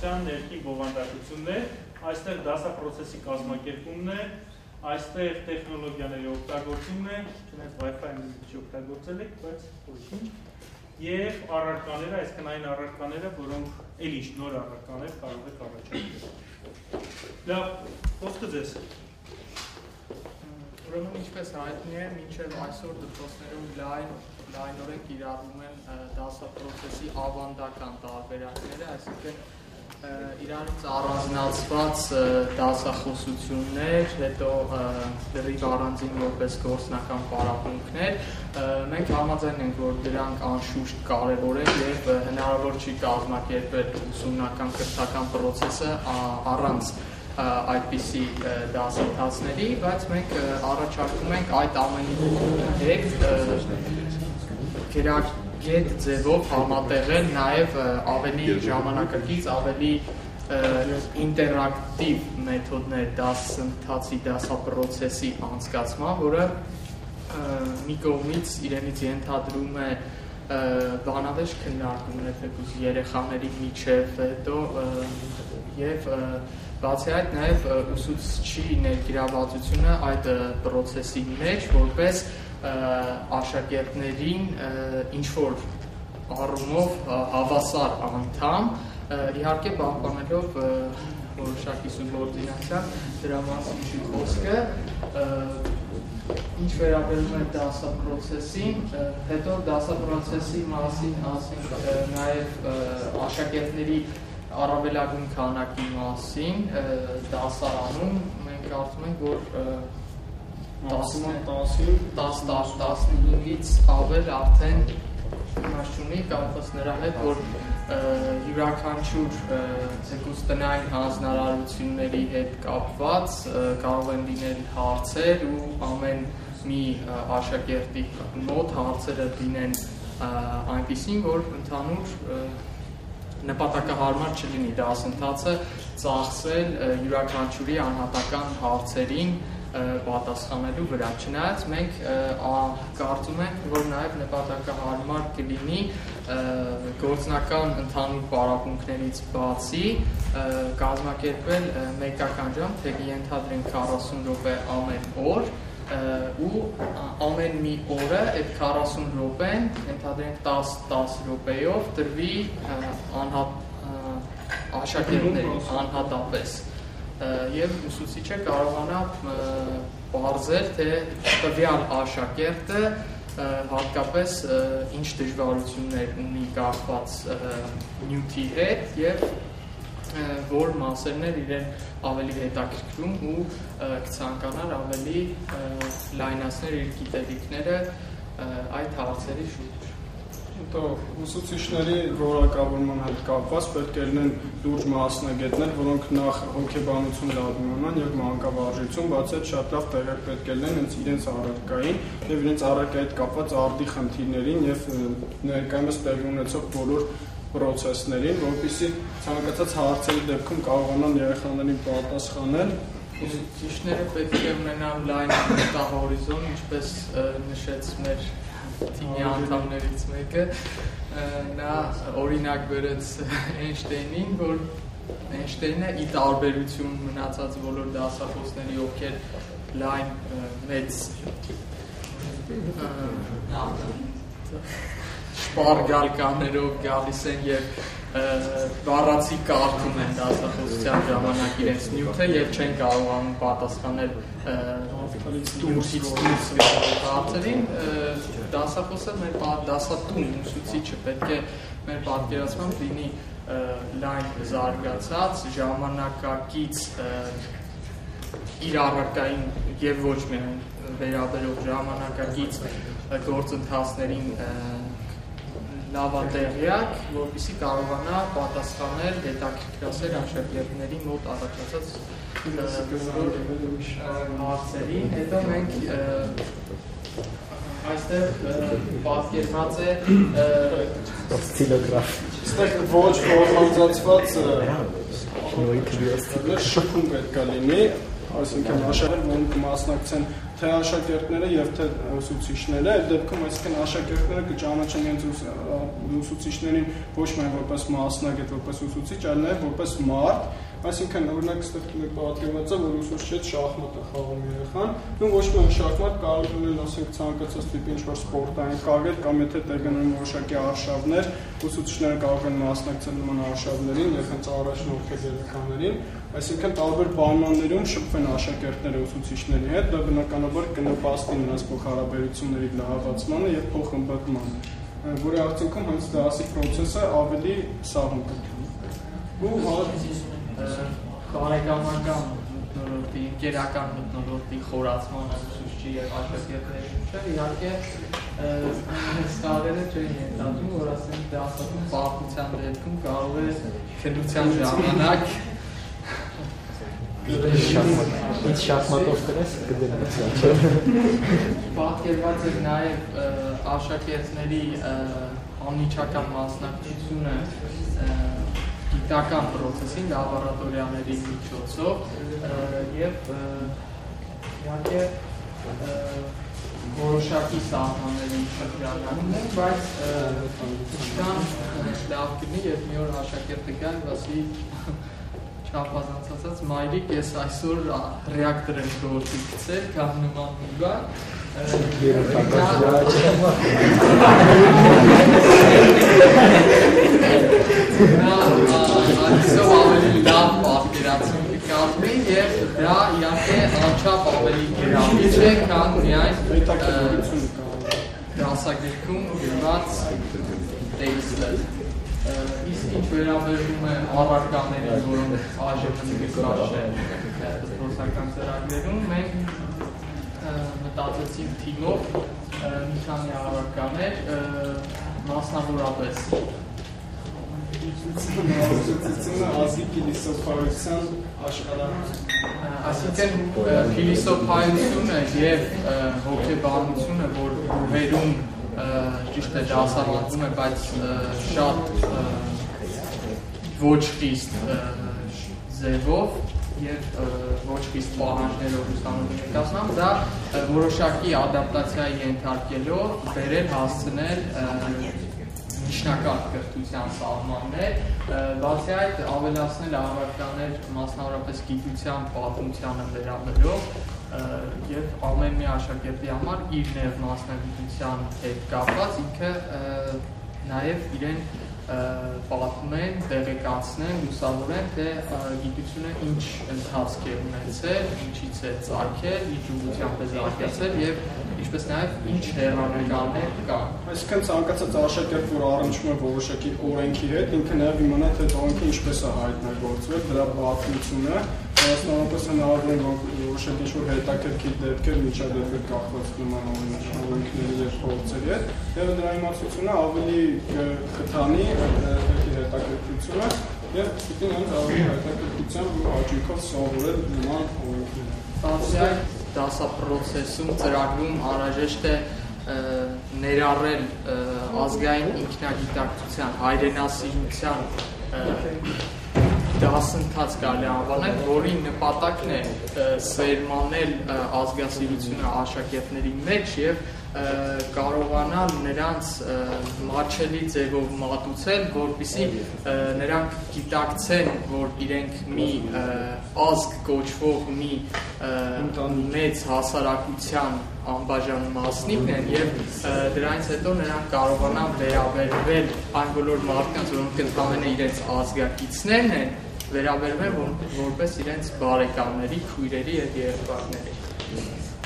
Ներքին բովանդակությունն է, այստեղ դասապրոցեսի կազմակերպումն է, այստեղ տեխնոլոգիաների օգտագործումն է, չնայած Wi-Fi-ն չօգտագործել եք, բայց ոչինչ, եւ առարկաները, այսինքն այն առարկաները, որոնք էլ ինչ նոր առարկաներ կարող եք առաջարկել։ Լավ, խոսքը ձեզ։ Ուրեմն ինչպես հայտնի է, մինչև այսօր դպրոցներում լայնորեն կիրառվում են դասապրոցեսի ավանդական տարբերակները, այսինքն իրանից առանձնացված դասախոսություններ, հետո դրիվ առանձին որպես գործնական պարապմունքներ, մենք համաձայն ենք, որ դրանք անշուշտ կարևոր են եւ հնարավոր չի կազմակերպել ուսումնական կրթական պրոցեսը առանց այդպիսի դասընթացների, բայց մենք առաջարկում ենք այդ ամենի հետ գերագետ ձևով համատեղել նաև ավելի ժամանակակից, ավելի ինտերակտիվ մեթոդներ դասընթացի դասապրոցեսի անցկացման, որը մի կողմից իրենից ենթադրում է բանավեճ քննարկումներ թեկուզ երեխաների միջև, հետո եւ բացի այդ նաև ուսուցչի ներգրավվածությունը այդ պրոցեսի մեջ որպես աշակերտներին ինչ-որ առումով հավասար անդամ, իհարկե պահպանելով որոշակի սուբորդինացիա, դրա մասին չի խոսքը, ինչ վերաբերում է դասապրոցեսին, հետո դասապրոցեսի մասին ասենք նաև աշակերտների առավելագույն քանակի մասին դասարանում մենք կարծում ենք, որ 10-15-ից ավել արդեն մասշունի կապված նրա հետ, որ յուրաքանչյուր թեկուզ տնային հանձնարարությունների հետ կապված կարող են լինել հարցեր ու ամեն մի աշակերտի մոտ հարցերը լինեն այնպիսին, որ ընդհանուր նպատակահարմար չլինի դասընթացը ծախսել յուրաքանչյուրի անհատական հարցերին պատասխանելու վրա, չնայած մենք կարծում ենք, որ նաև նպատակահարմար կլինի գործնական ընդհանուր պարապմունքներից բացի կազմակերպել մեկական ժամ, թե ենթադրենք 40 րոպե ամեն օր ու ամեն մի օրը այդ 40 րոպեն ենթադրենք 10 րոպեով տրվի աշակերտներին անհատապես եւ ուսուցիչը կարողանա բարձել, թե տվյալ աշակերտը հատկապես ինչ դժվարություններ ունի կապված նյութի հետ եւ որ մասերն էլ իրեն ավելի հետաքրքրում ու կցանկանար ավելի լայնացնել իր գիտելիքները այդ հարցերի շուրջ։ Ուսուցիչների որակավորման հետ կապված պետք է լինեն լուրջ մասնագետներ, որոնք նախ հոգեբանություն լավ ունենան եւ մանկավարժություն, բացի այդ շատ լավ տեղեր պետք է լինեն հենց իրենց առարկային եւ իրենց առարկայի հետ կապված արդի խնդիրներին եւ ներկայումս տեղի ունեցող բոլոր պրոցեսներին, որպեսզի ցանկացած հարցերի դեպքում կարողանան երեխաներին պատասխանել։ Ուսուցիչները պետք է ունենան լայն մտահորիզոն, ինչպես նշեց մեր թիմի անդամներից մեկը, նա օրինակ բերեց Էյնշտեյնին, որ Էյնշտեյնը ի տարբերություն մնացած բոլոր դասախոսների, ովքեր լայն մեծ շպարգալկաներով գալիս են եւ բառացի կարգում են դասախոսության ժամանակ իրենց նյութը եւ չեն կարողանում պատասխանել դուրսից հարցերին, դասախոսը մեր դասատուն ուսուցիչը պետք է մեր պատկերացմամբ լինի լայն զարգացած, ժամանակակից իր առարկային եւ ոչ միայն վերաբերող ժամանակակից գործընթացներին լավատեղյակ, որպեսզի կարողանա պատասխանել հետաքրքրասեր աշակերտների մոտ առաջացած հարցերին։ Հետո մենք այստեղ պատկերված է ստիլոգրաֆ։ Այստեղ ոչ ֆորմալիզացված շփում պետք է լինի, այսինքն աշակերտները, որոնք մասնակցեն թե աշակերտները եւ թե ուսուցիչները, այդ դեպքում այսինքն աշակերտները կճանաչեն իրենց ուսուցիչներին ոչ միայն որպես մասնագետ, որպես ուսուցիչ, այլ նաեւ որպես մարդ, այսինքն օրինակ այստեղ պատկերված է, որ ուսուցիչը շախմատ է խաղում երեխան, ու ոչ միայն շախմատ կարող է լինել, ասենք ցանկացած տիպի ինչ-որ սպորտային խաղեր, կամ եթե տեղանան որոշակի արշավներ, ուսուցիչները կարող են մասնակցել նման արշավներին եւ հենց առաջնորդել երեխաներին, այսինքն տարբեր պայմաններում շփվեն աշակերտները ուսուցիչների հետ, դա բնականաբար կնպաստի նրանց փոխհարաբերությունների լավացմանը եւ փոխըմբռնմանը, որի արդյունքում հենց դասի process-ը ավելի սահուն կդառնա։ Բարեկամական մթնոլորտի, ընկերական մթնոլորտի խորացման ուսուցչի եւ աշակերտների միջեւ իհարկե ստարերը չեն ենթադրում, որ ասենք դասական պարտության դեպքում կարող է քննության ժամանակ Ինչ շախմատով կրես կդնես, պատկերված է նաև աշակերտների անմիջական մասնակցությունը գիտական պրոցեսին լաբորատորիաների միջոցով եւ իհարկե որոշակի սահմանների շրջանակում են, բայց ինչքան լավ կլինի, երբ մի օր աշակերտը գա եւ ասի չափազանց ասած մայրիկ ես այսօր ռեակտոր եմ գործի գցել, կամ նման մի բան այսով ավելի լավ պատկերացում կկազմի եւ դա իհարկե անչափ ավելի գրավիչ է, քան միայն դասագրքում գրված տեքստը։ Իսկ ինչ վերաբերում է առարկաներին, որոնք այժմ գրված չեն դպրոցական ծրագրերում, մենք մտածեցինք թիմով մի քանի առարկաներ, մասնավորապես ազգի փիլիսոփայության աշխարհակություն, այսինքն փիլիսոփայությունը եւ հոգեբանությունը, որ վերում ճիշտ է դասավանդվում է, բայց շատ ոչ խիստ ձևով եւ ոչ խիստ պահանջներով ուսանողի ներկայացնում, դա որոշակի ադապտացիայի ենթարկելով բերել հասցնել միջնակարգ կրթության սահմաններ, բացի այդ ավելացնել առարկաներ մասնավորապես գիտության պատմությանը վերաբերող եւ ամեն մի աշակերտի համար իր նեղ մասնագիտության հետ կապված ինքը նաեւ իրեն պատմեն, տեղեկացնեն, լուսավորեն, թե գիտությունը ինչ ընթացք է ունեցել, ինչից է ծագել, ինչ ուղղությամբ է զարգացել եւ ինչպես նաեւ ինչ հեռանկարներ կան։ Այսինքն ցանկացած աշակերտ, որ առնչվում է որոշակի օրենքի հետ, ինքը նաեւ իմանա, թե օրենքը ինչպես է հայտնագործվել, դրա պատմությունը, մասնավորապես հնարավոր է որոշակի ինչ-որ հետաքրքիր դեպքեր, միջադեպեր կախված նման օրենքների եւ փորձերի հետ, եւ դրա իմացությունը ավելի կթանի հետաքրքրությունը եւ պիտի նրանց ավելի հետաքրքրությամբ ու հաճույքով սովորել նման օրենքները։ Բացի այդ, դասապրոցեսում ծրագրում անհրաժեշտ է ներառել ազգային ինքնագիտակցության, հայրենասիրության դասընթաց կարելի անվանել, որի նպատակն է սերմանել ազգասիրությունը աշակերտների մեջ եւ կարողանալ նրանց մատչելի ձևով մատուցել, որպեսզի նրանք գիտակցեն, որ իրենք մի ազգ կոչվող մի մեծ հասարակության անբաժան մասնիկն են եւ դրանից հետո նրանք կարողանան վերաբերվել այն բոլոր մարդկանց, որոնք ընդհանրապես իրենց ազգակիցներն են, վերաբերվել որպես իրենց բարեկամների, քույրերի եւ եղբայրների։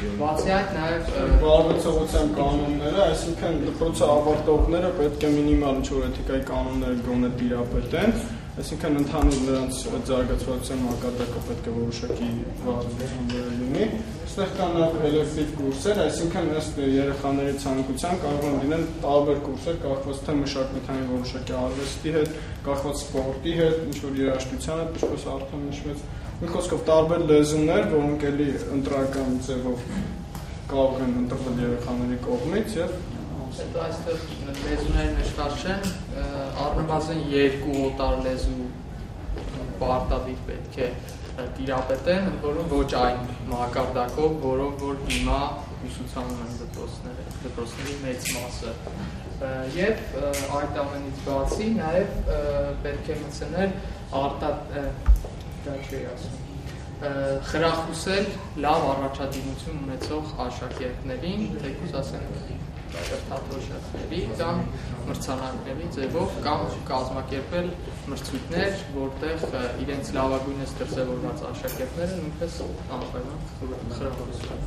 Բացի այդ նաև բարեկեցողության կանոնները, այսինքն դպրոցը ավարտողները պետք է մինիմալ ինչ-որ էթիկայի կանոնները գոնե տիրապետեն, այսինքն ընդհանուր նրանց զարգացվածության մակարդակը պետք է որոշակի վարժություններ լինի։ Այստեղ կան նաև էլեկտիվ կուրսեր, այսինքն ըստ երեխաների ցանկության կարող են լինել տարբեր կուրսեր, կախված թե մշակութային որոշակի արվեստի հետ, կախված սպորտի հետ, ինչ-որ երաժշտության հետ, ինչպես արդեն նշվեց։ Մի խոսքով տարբեր լեզուներ, որոնք էլի ընտրական ձևով կարող են ընտրվել երեխաների կողմից եւ հետո այստեղ լեզուները նշված չեն, առնվազն 2 օտար լեզու պարտադիր պետք է տիրապետ են, ընդ որում ոչ այն մակարդակով, որով որ հիմա ուսուցանում են դպրոցների մեծ մասը։ Եվ այդ ամենից բացի նաև պետք է մտցնել խրախուսել լավ առաջադիմություն ունեցող աշակերտներին, թեկուզ ասենք թատրոշակների կամ մրցանակների ձևով կամ կազմակերպել մրցույթներ, որտեղ իրենց լավագույնս դրսևորված աշակերտները նույնպես անպայման խրախուսվում են։